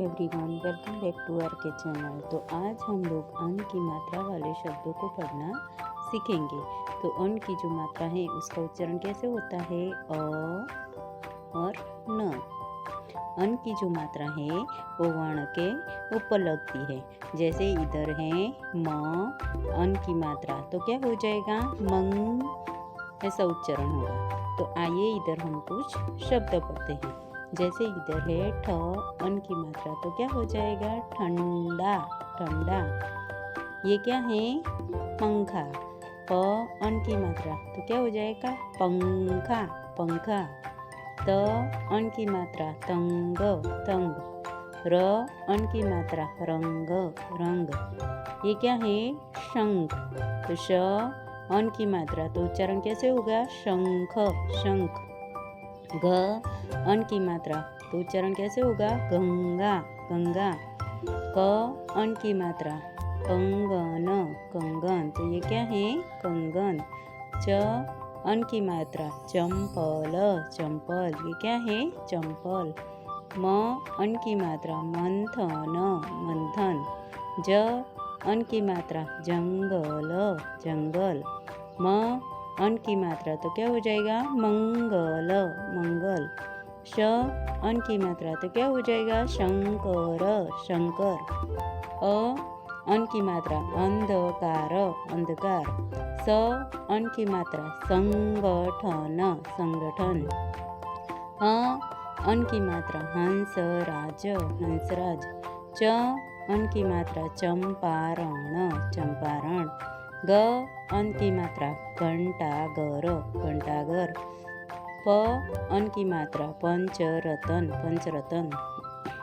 Everyone, welcome back to our K channel. तो आज हम लोग अन की मात्रा वाले शब्दों को पढ़ना सीखेंगे। तो अन की जो मात्रा है उसका उच्चारण कैसे होता है, अ और न। अन की जो मात्रा है वो वर्ण के ऊपर लगती है। जैसे इधर है म, अन की मात्रा तो क्या हो जाएगा, मंग, ऐसा उच्चारण होगा। तो आइए इधर हम कुछ शब्द पढ़ते हैं। जैसे इधर है ठ, अन की मात्रा तो क्या हो जाएगा, ठंडा, ठंडा। ये क्या है, पंखा। प, अन की मात्रा तो क्या हो जाएगा, पंखा, पंखा। त, अन की मात्रा तंग, तंग। र, अन की मात्रा रंग, रंग। ये क्या है, शंख। तो श, अन की मात्रा तो उच्चारण कैसे होगा, शंख, शंख। घ, अन की मात्रा तो उच्चारण कैसे होगा, गंगा, गंगा। क, अन की मात्रा कंगन, कंगन। तो ये क्या है, कंगन। च, अन की मात्रा चंपल, चंपल। ये क्या है, चंपल। म, अन की मात्रा मंथन, मंथन। ज, अन की मात्रा जंगल, जंगल। म, अन की मात्रा तो क्या हो जाएगा, मंगल, मंगल। श, अन की मात्रा तो क्या हो जाएगा, शंकर, शंकर। अ, अन की मात्रा अंधकार, अंधकार। स, अन की मात्रा संगठन, संगठन। अ, अन की मात्रा हंसराज, हंसराज। च, अन की मात्रा चंपारण, चंपारण। ग, अन की मात्रा घंटाघर, घंटाघर। प, अन की मात्रा पंचरतन, पंचरतन।